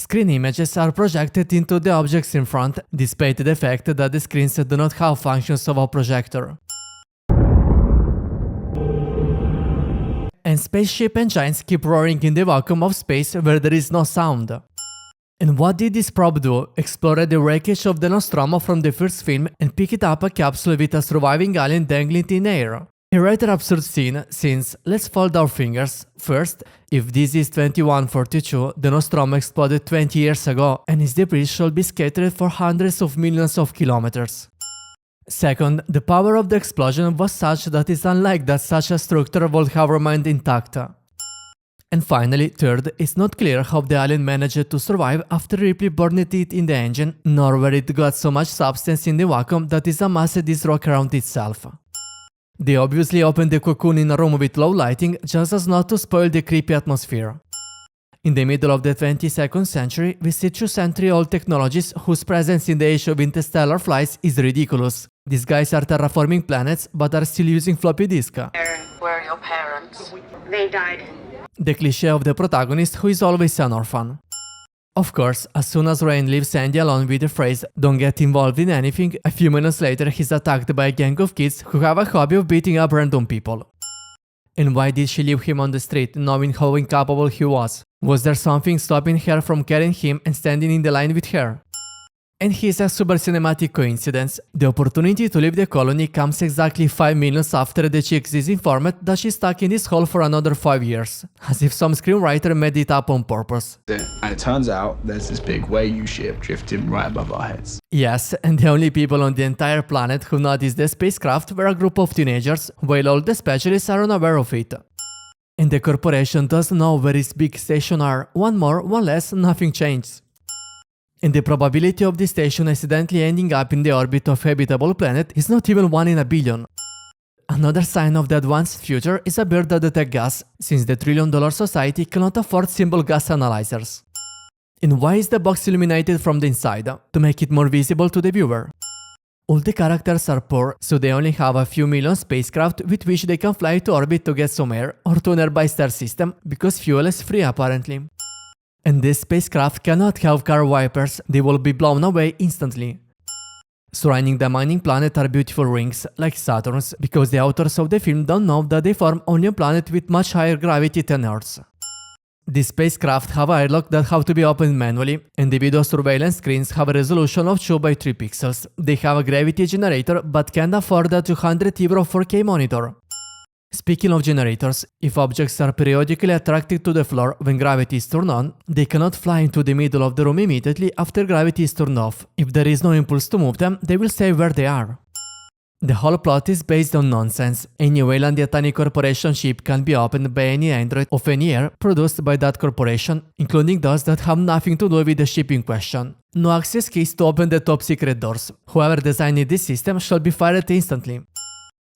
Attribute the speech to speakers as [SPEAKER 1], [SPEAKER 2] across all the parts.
[SPEAKER 1] screen images are projected into the objects in front, despite the fact that the screens do not have functions of a projector. And spaceship engines keep roaring in the vacuum of space where there is no sound. And what did this probe do? Explore the wreckage of the Nostromo from the first film and pick up a capsule with a surviving alien dangling in air. A rather absurd scene, since, let's fold our fingers. First, if this is 2142, the Nostromo exploded 20 years ago, and its debris should be scattered for hundreds of millions of kilometers. Second, the power of the explosion was such that it's unlikely that such a structure would have remained intact. And finally, third, it's not clear how the alien managed to survive after Ripley burned it in the engine, nor where it got so much substance in the vacuum that it amassed this rock around itself. They obviously opened the cocoon in a room with low lighting just as not to spoil the creepy atmosphere. In the middle of the 22nd century, we see 2-century-old technologies whose presence in the age of interstellar flights is ridiculous. These guys are terraforming planets, but are still using floppy disk.
[SPEAKER 2] Where were your parents? They died.
[SPEAKER 1] The cliché of the protagonist who is always an orphan. Of course, as soon as Rain leaves Andy alone with the phrase "don't get involved in anything," a few minutes later he's attacked by a gang of kids who have a hobby of beating up random people. And why did she leave him on the street, knowing how incapable he was? Was there something stopping her from carrying him and standing in the line with her? And here's a super cinematic coincidence. The opportunity to leave the colony comes exactly 5 minutes after the chick is informed that she's stuck in this hole for another 5 years. As if some screenwriter made it up on purpose.
[SPEAKER 3] And it turns out there's this big Wei ship drifting right above our heads.
[SPEAKER 1] Yes, and the only people on the entire planet who noticed the spacecraft were a group of teenagers, while all the specialists are unaware of it. And the corporation doesn't know where its big station are. One more, one less, nothing changes. And the probability of the station accidentally ending up in the orbit of a habitable planet is not even 1 in a billion. Another sign of the advanced future is a bird that detects gas, since the trillion-dollar society cannot afford simple gas analyzers. And why is the box illuminated from the inside? To make it more visible to the viewer. All the characters are poor, so they only have a few million spacecraft with which they can fly to orbit to get some air or to a nearby star system, because fuel is free apparently. And this spacecraft cannot have car wipers, they will be blown away instantly. Surrounding the mining planet are beautiful rings, like Saturn's, because the authors of the film don't know that they form only a planet with much higher gravity than Earth's. These spacecraft have airlock that have to be opened manually, and the video surveillance screens have a resolution of 2 by 3 pixels. They have a gravity generator, but can't afford a €200 4K monitor. Speaking of generators, if objects are periodically attracted to the floor when gravity is turned on, they cannot fly into the middle of the room immediately after gravity is turned off. If there is no impulse to move them, they will stay where they are. The whole plot is based on nonsense. Any Weyland Yutani Corporation ship can be opened by any android of any year produced by that corporation, including those that have nothing to do with the ship in question. No access keys to open the top secret doors. Whoever designed this system shall be fired instantly.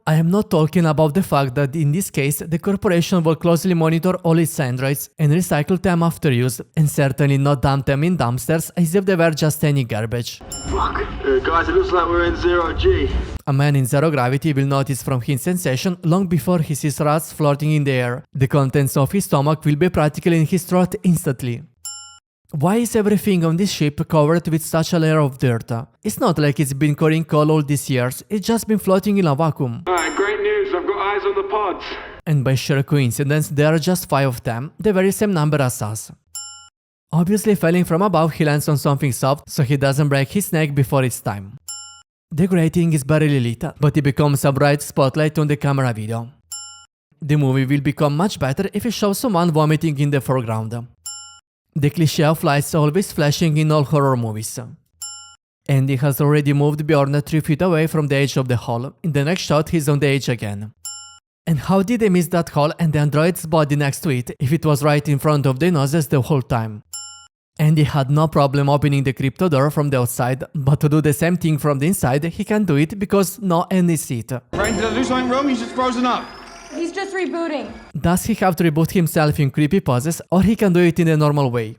[SPEAKER 1] I am not talking about the fact that in this case the corporation will closely monitor all its androids and recycle them after use, and certainly not dump them in dumpsters as if they were just any garbage.
[SPEAKER 4] Fuck. Guys, it looks like we're in 0G.
[SPEAKER 1] A man in zero gravity will notice from his sensation long before he sees rats floating in the air. The contents of his stomach will be practically in his throat instantly. Why is everything on this ship covered with such a layer of dirt? It's not like it's been carrying coal all these years, it's just been floating in a vacuum.
[SPEAKER 4] Alright, great news. I've got eyes on the pods.
[SPEAKER 1] And by sheer coincidence, there are just 5 of them, the very same number as us. Obviously falling from above, he lands on something soft, so he doesn't break his neck before it's time. The grating is barely lit, but it becomes a bright spotlight on the camera video. The movie will become much better if it shows someone vomiting in the foreground. The cliché of lights always flashing in all horror movies. Andy has already moved Bjorn 3 feet away from the edge of the hole. In the next shot he's on the edge again. And how did they miss that hole and the android's body next to it if it was right in front of their noses the whole time? Andy had no problem opening the crypto door from the outside, but to do the same thing from the inside he can't do it because no Andy seat.
[SPEAKER 3] Rain, did I do something wrong? He's just frozen up.
[SPEAKER 5] He's just rebooting.
[SPEAKER 1] Does he have to reboot himself in creepy poses, or he can do it in the normal way?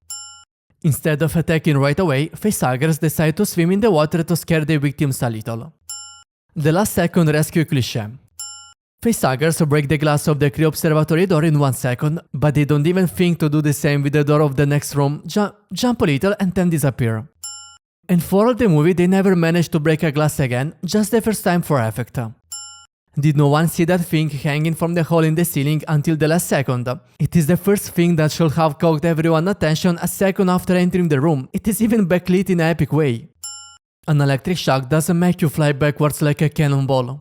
[SPEAKER 1] Instead of attacking right away, facehuggers decide to swim in the water to scare their victims a little. The last second rescue cliché. Facehuggers break the glass of the crew observatory door in 1 second, but they don't even think to do the same with the door of the next room, jump a little and then disappear. And for all the movie they never managed to break a glass again, just the first time for effect. Did no one see that thing hanging from the hole in the ceiling until the last second? It is the first thing that should have caught everyone's attention a second after entering the room. It is even backlit in an epic way. An electric shock doesn't make you fly backwards like a cannonball.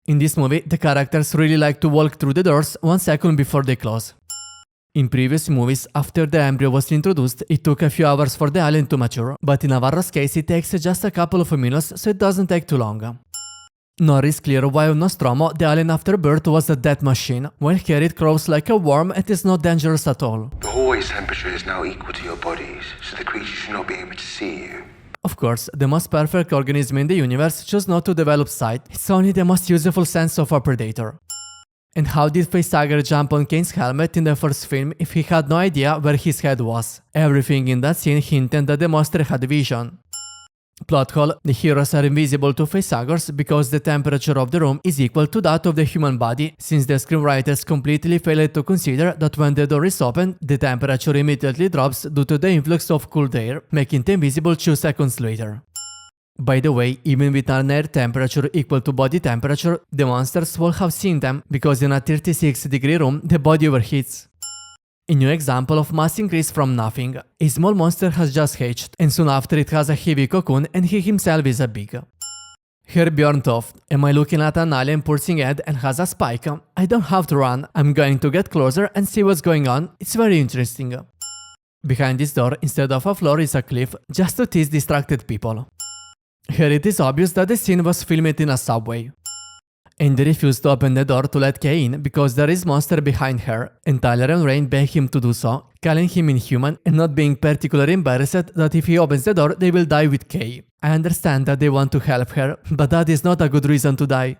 [SPEAKER 1] In this movie, the characters really like to walk through the doors 1 second before they close. In previous movies, after the embryo was introduced, it took a few hours for the alien to mature, but in Navarro's case it takes just a couple of minutes, so it doesn't take too long. Nor is clear why on Nostromo the alien after birth was a death machine, while here it crawls like a worm and is not dangerous at all.
[SPEAKER 5] The hallway's temperature is now equal to your body's, so the creature should not be able to see you.
[SPEAKER 1] Of course, the most perfect organism in the universe chose not to develop sight, it's only the most useful sense of a predator. And how did Facehugger jump on Kane's helmet in the first film if he had no idea where his head was? Everything in that scene hinted that the monster had vision. Plot hole: the heroes are invisible to facehuggers because the temperature of the room is equal to that of the human body, since the screenwriters completely failed to consider that when the door is opened, the temperature immediately drops due to the influx of cold air, making them visible 2 seconds later. By the way, even with an air temperature equal to body temperature, the monsters will have seen them, because in a 36-degree room the body overheats. A new example of mass increase from nothing. A small monster has just hatched, and soon after it has a heavy cocoon and he himself is a big. Here Bjorn Toft: am I looking at an alien pulsing head and has a spike? I don't have to run, I'm going to get closer and see what's going on, it's very interesting. Behind this door, instead of a floor, is a cliff, just to tease distracted people. Here it is obvious that the scene was filmed in a subway. And they refuse to open the door to let Kay in because there is monster behind her, and Tyler and Rain beg him to do so, calling him inhuman and not being particularly embarrassed that if he opens the door they will die with Kay. I understand that they want to help her, but that is not a good reason to die.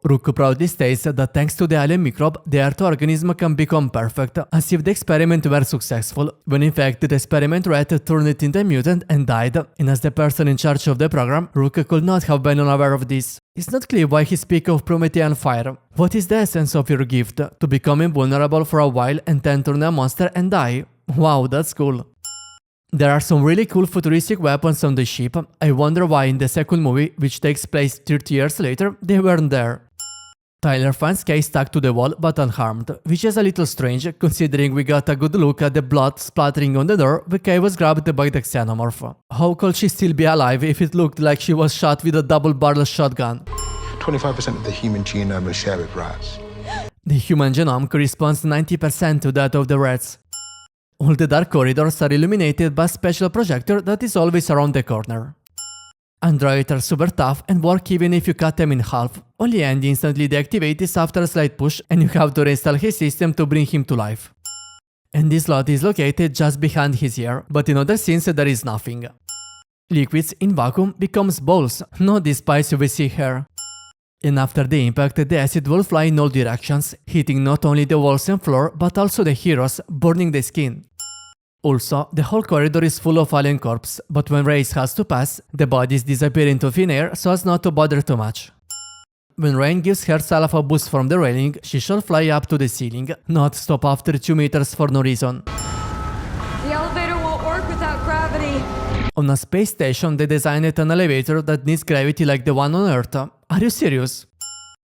[SPEAKER 1] Rook proudly states that thanks to the alien microbe, the Earth organism can become perfect, as if the experiment were successful, when in fact the experiment rat turned it into a mutant and died, and as the person in charge of the program, Rook could not have been unaware of this. It's not clear why he speaks of Promethean fire. What is the essence of your gift? To become invulnerable for a while and then turn a monster and die? Wow, that's cool. There are some really cool futuristic weapons on the ship. I wonder why in the second movie, which takes place 30 years later, they weren't there. Tyler finds Kay stuck to the wall but unharmed, which is a little strange considering we got a good look at the blood splattering on the door when Kay was grabbed by the xenomorph. How could she still be alive if it looked like she was shot with a double-barrel shotgun?
[SPEAKER 6] 25% of the human genome is shared with rats.
[SPEAKER 1] The human genome corresponds 90% to that of the rats. All the dark corridors are illuminated by a special projector that is always around the corner. Androids are super tough and work even if you cut them in half. Only Andy instantly deactivates after a slight push and you have to reinstall his system to bring him to life. And this slot is located just behind his ear, but in other scenes there is nothing. Liquids in vacuum becomes balls, not the spice we see here. And after the impact, the acid will fly in all directions, hitting not only the walls and floor but also the heroes, burning the skin. Also, the whole corridor is full of alien corpses, but when Race has to pass, the bodies disappear into thin air so as not to bother too much. When Rain gives herself a boost from the railing, she shall fly up to the ceiling, not stop after 2 meters for no reason.
[SPEAKER 7] The elevator won't work without gravity.
[SPEAKER 1] On a space station, they designed an elevator that needs gravity like the one on Earth. Are you serious?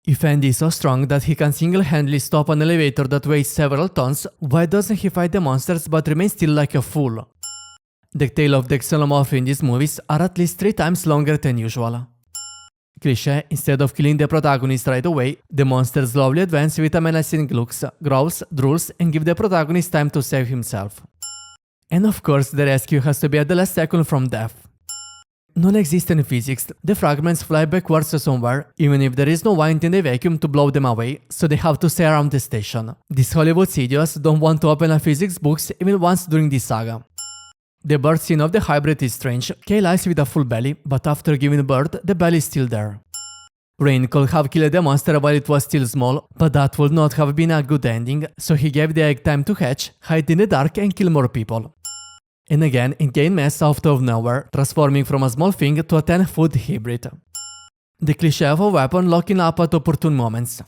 [SPEAKER 1] If Andy is so strong that he can single-handedly stop an elevator that weighs several tons, why doesn't he fight the monsters but remain still like a fool? The tail of the xenomorph in these movies are at least 3 times longer than usual. Cliché: instead of killing the protagonist right away, the monsters slowly advance with a menacing looks, growls, drools, and give the protagonist time to save himself. And of course, the rescue has to be at the last second from death. Non-existent physics, the fragments fly backwards somewhere, even if there is no wind in the vacuum to blow them away, so they have to stay around the station. These Hollywood studios don't want to open a physics books even once during this saga. The birth scene of the hybrid is strange. Kay lies with a full belly, but after giving birth, the belly is still there. Rain could have killed the monster while it was still small, but that would not have been a good ending, so he gave the egg time to hatch, hide in the dark and kill more people. And again, it gained mass out of nowhere, transforming from a small thing to a 10-foot hybrid. The cliché of a weapon locking up at opportune moments.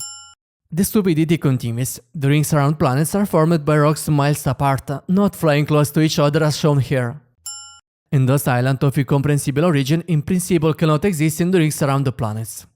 [SPEAKER 1] The stupidity continues. The rings around planets are formed by rocks miles apart, not flying close to each other as shown here. And thus islands of incomprehensible origin in principle cannot exist in the rings around the planets.